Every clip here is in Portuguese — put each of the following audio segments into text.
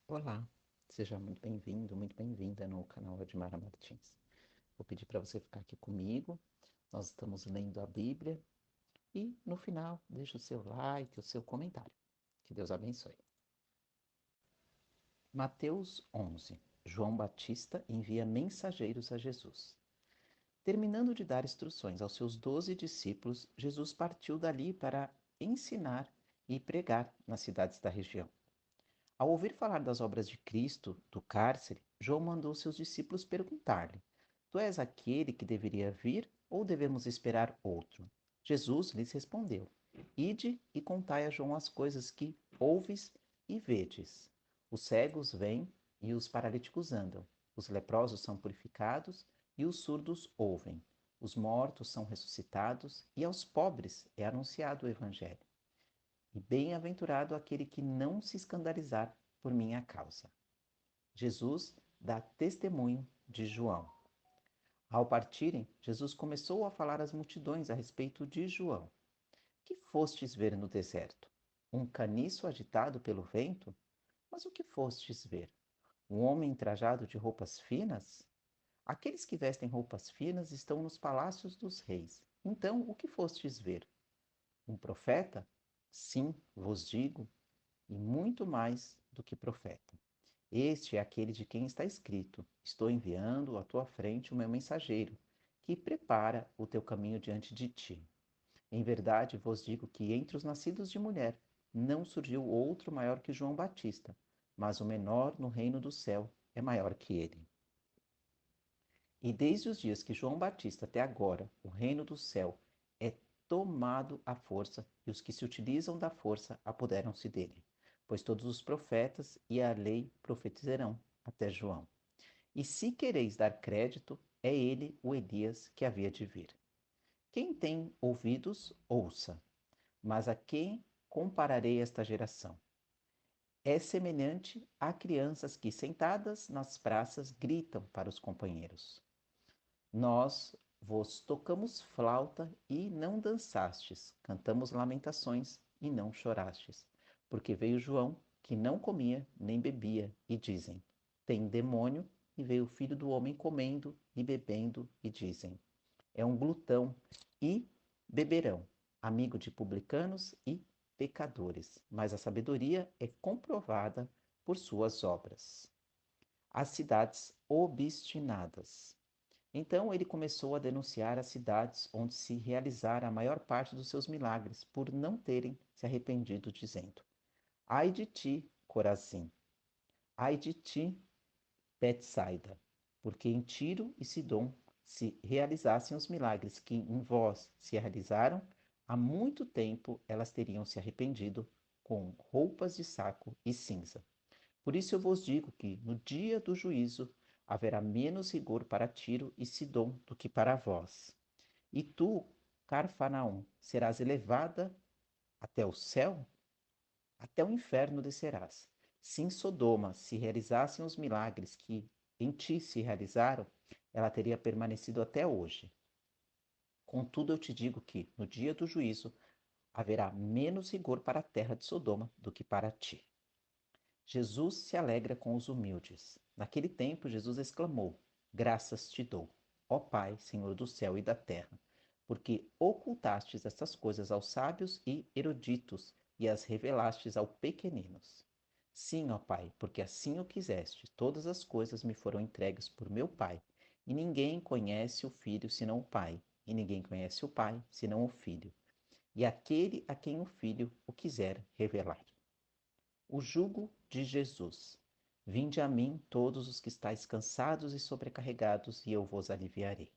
Olá, seja muito bem-vindo, muito bem-vinda no canal Edmara Martins. Vou pedir para você ficar aqui comigo. Nós estamos lendo a Bíblia e no final deixe o seu like, o seu comentário. Que Deus abençoe. Mateus 11. João Batista envia mensageiros a Jesus. Terminando de dar instruções aos seus 12 discípulos, Jesus partiu dali para ensinar e pregar nas cidades da região. Ao ouvir falar das obras de Cristo, do cárcere, João mandou seus discípulos perguntar-lhe: Tu és aquele que deveria vir ou devemos esperar outro? Jesus lhes respondeu: Ide e contai a João as coisas que ouves e vedes. Os cegos vêm e os paralíticos andam, os leprosos são purificados e os surdos ouvem. Os mortos são ressuscitados e aos pobres é anunciado o Evangelho. E bem-aventurado aquele que não se escandalizar por minha causa. Jesus dá testemunho de João. Ao partirem, Jesus começou a falar às multidões a respeito de João. Que fostes ver no deserto? Um caniço agitado pelo vento? Mas o que fostes ver? Um homem trajado de roupas finas? Aqueles que vestem roupas finas estão nos palácios dos reis. Então, o que fostes ver? Um profeta? Sim, vos digo, e muito mais do que profeta. Este é aquele de quem está escrito: Estou enviando à tua frente o meu mensageiro, que prepara o teu caminho diante de ti. Em verdade vos digo que entre os nascidos de mulher não surgiu outro maior que João Batista, mas o menor no reino do céu é maior que ele. E desde os dias que João Batista até agora, o reino do céu é tomado à força, e os que se utilizam da força apoderam-se dele. Pois todos os profetas e a lei profetizarão até João. E se quereis dar crédito, é ele o Elias que havia de vir. Quem tem ouvidos, ouça. Mas a quem compararei esta geração? É semelhante a crianças que, sentadas nas praças, gritam para os companheiros: Nós vos tocamos flauta e não dançastes, cantamos lamentações e não chorastes. Porque veio João, que não comia nem bebia, e dizem: Tem demônio, e veio o filho do homem comendo e bebendo, e dizem: É um glutão e beberão, amigo de publicanos e pecadores. Mas a sabedoria é comprovada por suas obras. As cidades obstinadas. Então ele começou a denunciar as cidades onde se realizara a maior parte dos seus milagres, por não terem se arrependido, dizendo: Ai de ti, Corazim! Ai de ti, Betsaida! Porque em Tiro e Sidom se realizassem os milagres que em vós se realizaram, há muito tempo elas teriam se arrependido com roupas de saco e cinza. Por isso eu vos digo que, no dia do juízo, haverá menos rigor para Tiro e Sidom do que para vós. E tu, Carfanaum, serás elevada até o céu? Até o inferno descerás. Se em Sodoma se realizassem os milagres que em ti se realizaram, ela teria permanecido até hoje. Contudo, eu te digo que, no dia do juízo, haverá menos rigor para a terra de Sodoma do que para ti. Jesus se alegra com os humildes. Naquele tempo, Jesus exclamou: Graças te dou, ó Pai, Senhor do céu e da terra, porque ocultastes estas coisas aos sábios e eruditos e as revelastes aos pequeninos. Sim, ó Pai, porque assim o quiseste, todas as coisas me foram entregues por meu Pai, e ninguém conhece o Filho senão o Pai, e ninguém conhece o Pai senão o Filho, e aquele a quem o Filho o quiser revelar. O jugo de Jesus. Vinde a mim todos os que estáis cansados e sobrecarregados, e eu vos aliviarei.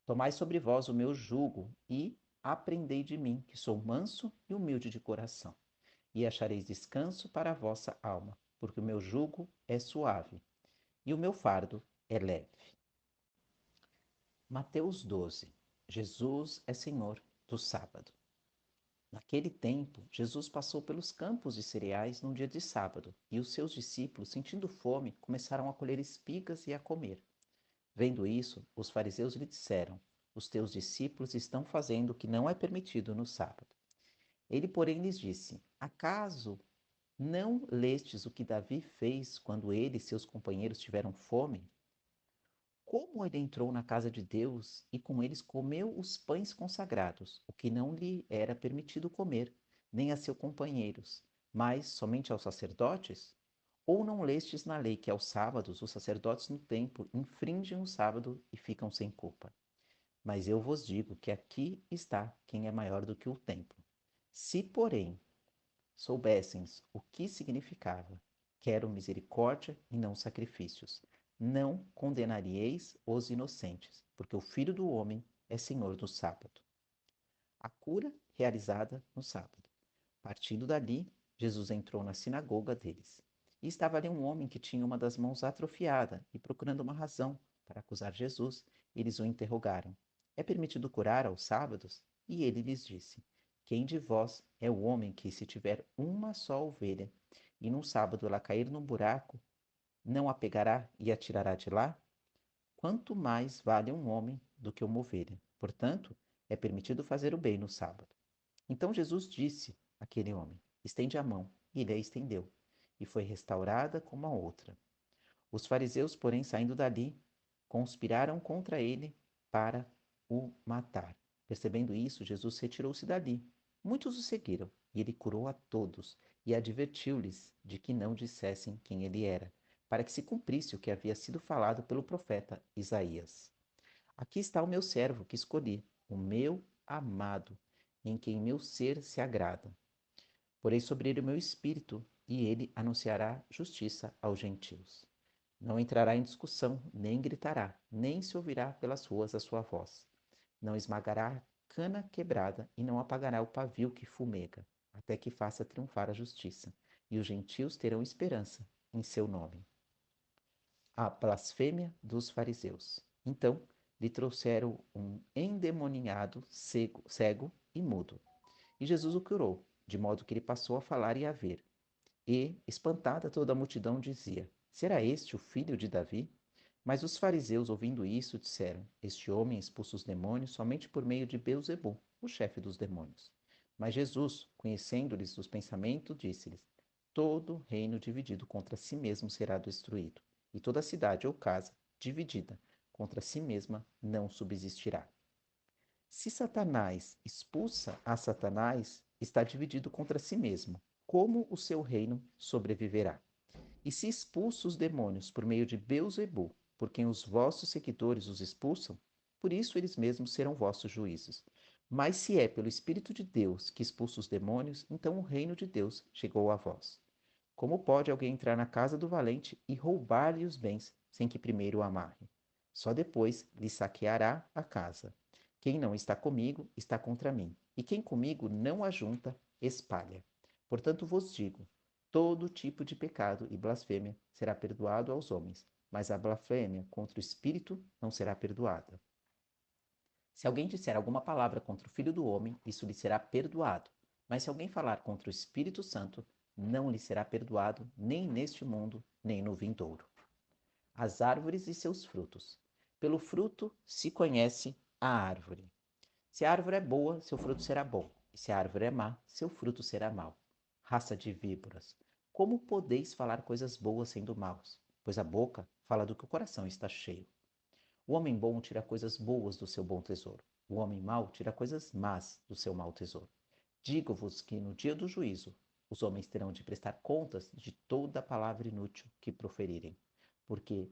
Tomai sobre vós o meu jugo e aprendei de mim, que sou manso e humilde de coração, e achareis descanso para a vossa alma, porque o meu jugo é suave e o meu fardo é leve. Mateus 12. Jesus é Senhor do sábado. Naquele tempo, Jesus passou pelos campos de cereais num dia de sábado, e os seus discípulos, sentindo fome, começaram a colher espigas e a comer. Vendo isso, os fariseus lhe disseram: Os teus discípulos estão fazendo o que não é permitido no sábado. Ele, porém, lhes disse: Acaso Não lestes o que Davi fez quando ele e seus companheiros tiveram fome? Como ele entrou na casa de Deus e com eles comeu os pães consagrados, o que não lhe era permitido comer, nem a seus companheiros, mas somente aos sacerdotes? Ou não lestes na lei que aos sábados os sacerdotes no templo infringem o sábado e ficam sem culpa? Mas eu vos digo que aqui está quem é maior do que o templo. Se, porém, soubessem o que significava, quero misericórdia e não sacrifícios, não condenaríeis os inocentes, porque o Filho do Homem é Senhor do sábado. A cura realizada no sábado. Partindo dali, Jesus entrou na sinagoga deles. E estava ali um homem que tinha uma das mãos atrofiada, e procurando uma razão para acusar Jesus, eles o interrogaram: É permitido curar aos sábados? E ele lhes disse: Quem de vós é o homem que, se tiver uma só ovelha, e num sábado ela cair num buraco, não a pegará e a tirará de lá? Quanto mais vale um homem do que uma ovelha? Portanto, é permitido fazer o bem no sábado. Então Jesus disse àquele homem: Estende a mão. E ele a estendeu, e foi restaurada como a outra. Os fariseus, porém, saindo dali, conspiraram contra ele para o matar. Percebendo isso, Jesus retirou-se dali. Muitos o seguiram, e ele curou a todos, e advertiu-lhes de que não dissessem quem ele era, para que se cumprisse o que havia sido falado pelo profeta Isaías. Aqui está o meu servo que escolhi, o meu amado, em quem meu ser se agrada. Porei sobre ele o meu espírito, e ele anunciará justiça aos gentios. Não entrará em discussão, nem gritará, nem se ouvirá pelas ruas a sua voz. Não esmagará cana quebrada e não apagará o pavio que fumega, até que faça triunfar a justiça, e os gentios terão esperança em seu nome. A blasfêmia dos fariseus. Então lhe trouxeram um endemoniado cego e mudo. E Jesus o curou, de modo que ele passou a falar e a ver. E, espantada toda a multidão, dizia: Será este o filho de Davi? Mas os fariseus, ouvindo isso, disseram: Este homem expulsa os demônios somente por meio de Beelzebul, o chefe dos demônios. Mas Jesus, conhecendo-lhes os pensamentos, disse-lhes: Todo reino dividido contra si mesmo será destruído, e toda cidade ou casa dividida contra si mesma não subsistirá. Se Satanás expulsa a Satanás, está dividido contra si mesmo. Como o seu reino sobreviverá? E se expulsa os demônios por meio de Beelzebul, por quem os vossos seguidores os expulsam, por isso eles mesmos serão vossos juízes. Mas se é pelo Espírito de Deus que expulsa os demônios, então o reino de Deus chegou a vós. Como pode alguém entrar na casa do valente e roubar-lhe os bens, sem que primeiro o amarre? Só depois lhe saqueará a casa. Quem não está comigo, está contra mim, e quem comigo não ajunta, espalha. Portanto vos digo, todo tipo de pecado e blasfêmia será perdoado aos homens, mas a blasfêmia contra o Espírito não será perdoada. Se alguém disser alguma palavra contra o Filho do Homem, isso lhe será perdoado. Mas se alguém falar contra o Espírito Santo, não lhe será perdoado, nem neste mundo, nem no vindouro. As árvores e seus frutos. Pelo fruto se conhece a árvore. Se a árvore é boa, seu fruto será bom. E se a árvore é má, seu fruto será mau. Raça de víboras, como podeis falar coisas boas sendo maus? Pois a boca fala do que o coração está cheio. O homem bom tira coisas boas do seu bom tesouro. O homem mau tira coisas más do seu mau tesouro. Digo-vos que no dia do juízo os homens terão de prestar contas de toda a palavra inútil que proferirem, porque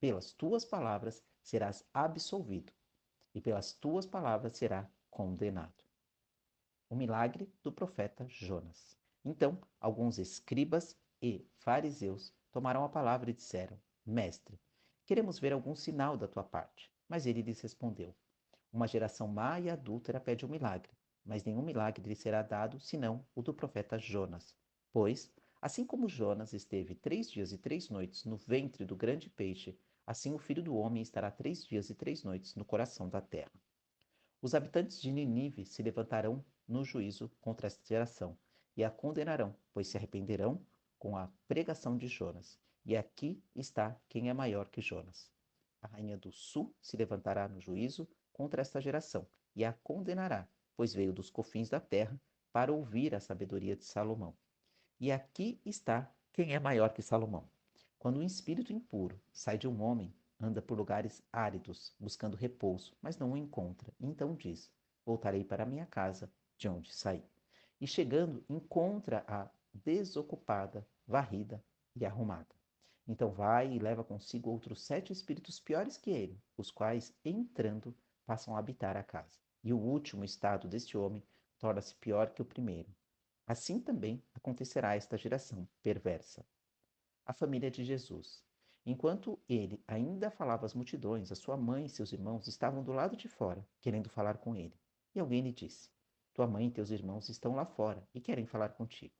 pelas tuas palavras serás absolvido, e pelas tuas palavras será condenado. O milagre do profeta Jonas. Então, alguns escribas e fariseus tomaram a palavra e disseram: Mestre, queremos ver algum sinal da tua parte. Mas ele lhes respondeu: Uma geração má e adúltera pede um milagre, mas nenhum milagre lhe será dado senão o do profeta Jonas. Pois, assim como Jonas esteve 3 dias e 3 noites no ventre do grande peixe, assim o Filho do Homem estará 3 dias e 3 noites no coração da terra. Os habitantes de Ninive se levantarão no juízo contra esta geração e a condenarão, pois se arrependerão com a pregação de Jonas. E aqui está quem é maior que Jonas. A rainha do sul se levantará no juízo contra esta geração e a condenará, pois veio dos confins da terra para ouvir a sabedoria de Salomão. E aqui está quem é maior que Salomão. Quando um espírito impuro sai de um homem, anda por lugares áridos, buscando repouso, mas não o encontra. Então diz: Voltarei para minha casa, de onde saí. E chegando, encontra-a desocupada, varrida e arrumada. Então vai e leva consigo outros 7 espíritos piores que ele, os quais, entrando, passam a habitar a casa. E o último estado deste homem torna-se pior que o primeiro. Assim também acontecerá a esta geração perversa. A família de Jesus. Enquanto ele ainda falava às multidões, a sua mãe e seus irmãos estavam do lado de fora, querendo falar com ele. E alguém lhe disse: Tua mãe e teus irmãos estão lá fora e querem falar contigo.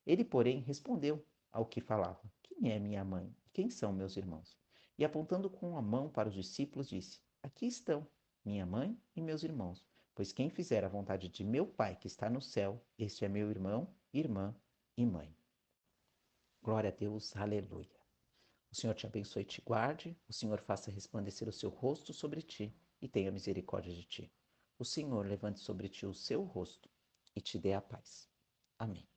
Ele, porém, respondeu ao que falava: Quem é minha mãe? Quem são meus irmãos? E apontando com a mão para os discípulos, disse: Aqui estão minha mãe e meus irmãos. Pois quem fizer a vontade de meu Pai que está no céu, este é meu irmão, irmã e mãe. Glória a Deus, aleluia. O Senhor te abençoe e te guarde, o Senhor faça resplandecer o seu rosto sobre ti e tenha misericórdia de ti. O Senhor levante sobre ti o seu rosto e te dê a paz. Amém.